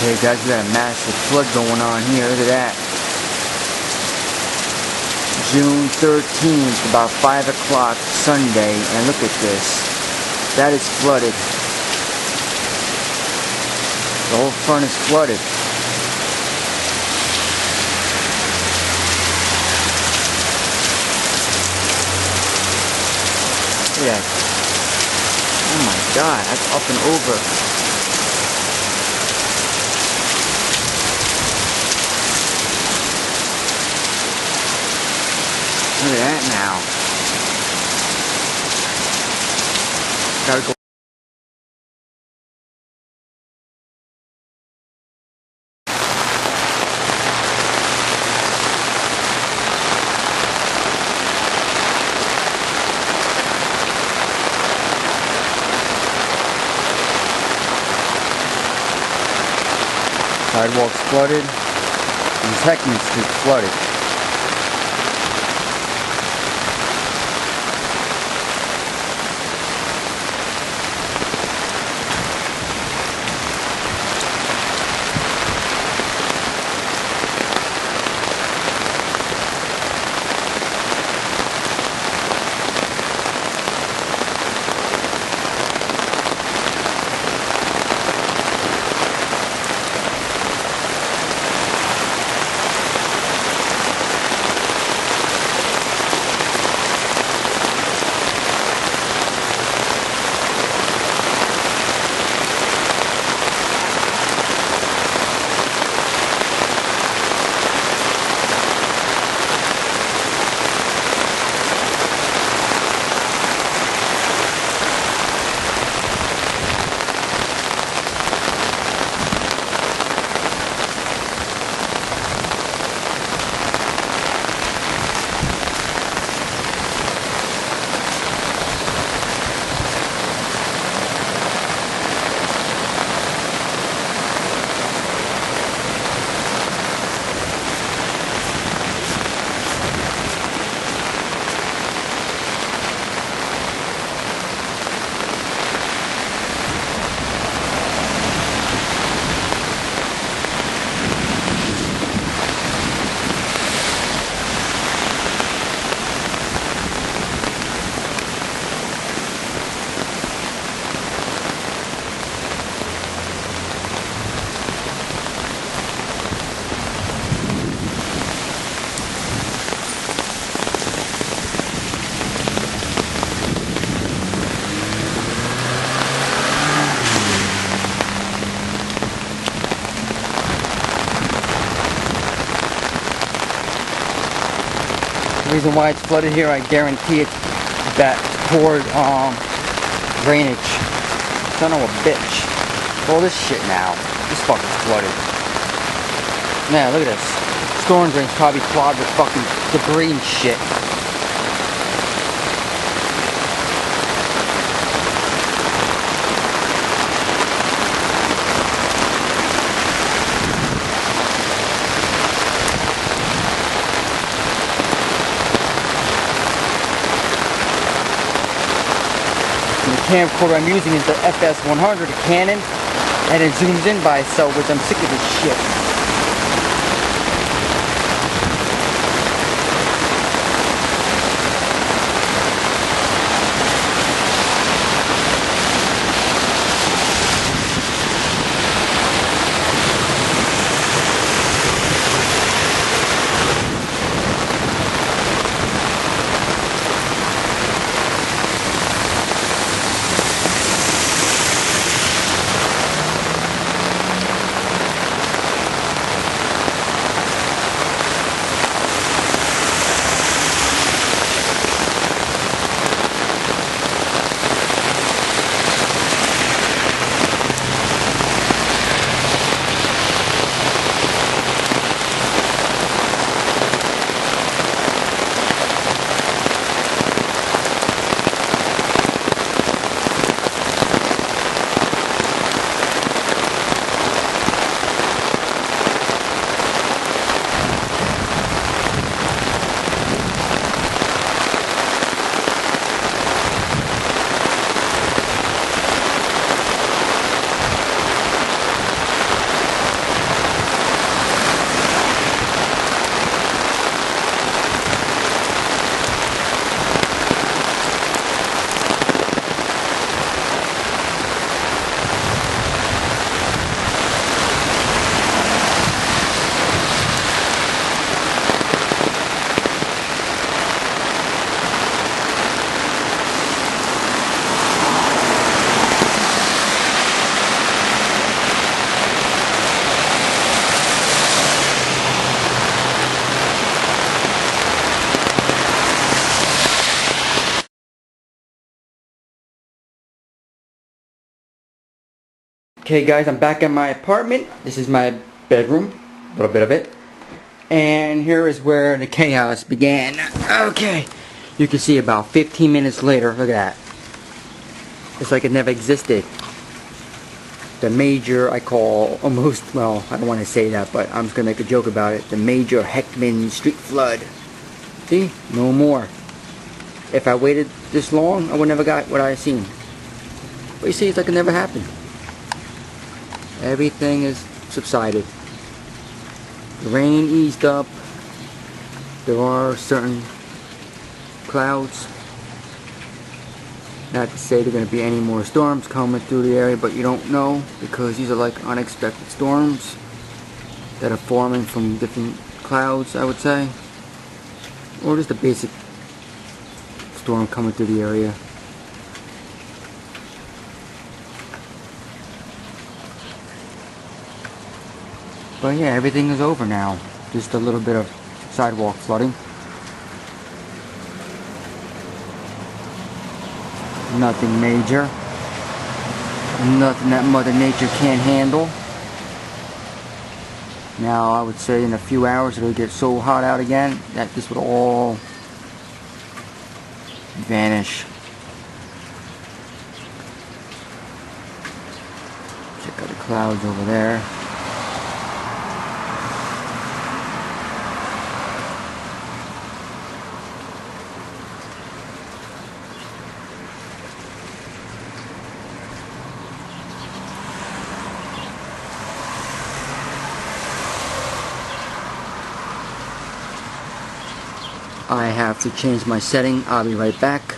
Okay guys, we got a massive flood going on here. Look at that. June 13th, about 5 o'clock Sunday, and look at this. That is flooded. The whole front is flooded. Look at that. Oh my god, that's up and over. Look at that now. Gotta go. Sidewalks flooded, and Heckman Street flooded. The reason why it's flooded here, I guarantee it's that poor drainage. Son of a bitch. All this shit now. This fucking flooded. Man, look at this. Storm drain's probably clogged with fucking debris and shit. The camcorder I'm using is the FS100, a Canon, and it zooms in by itself, which I'm sick of this shit. Okay guys, I'm back in my apartment. This is my bedroom, a little bit of it. And here is where the chaos began. Okay, you can see about 15 minutes later, look at that. It's like it never existed. The major, I call almost, well, I don't want to say that, but I'm just going to make a joke about it. The major Heckman street flood. See? No more. If I waited this long, I would never got what I seen. But you see, it's like it never happened. Everything is subsided. The rain eased up. There are certain clouds. Not to say there are going to be any more storms coming through the area, but you don't know because these are like unexpected storms that are forming from different clouds, I would say. Or just a basic storm coming through the area. But yeah, everything is over now. Just a little bit of sidewalk flooding. Nothing major. Nothing that Mother Nature can't handle. Now I would say in a few hours it'll get so hot out again that this would all vanish. Check out the clouds over there. I have to change my setting. I'll be right back.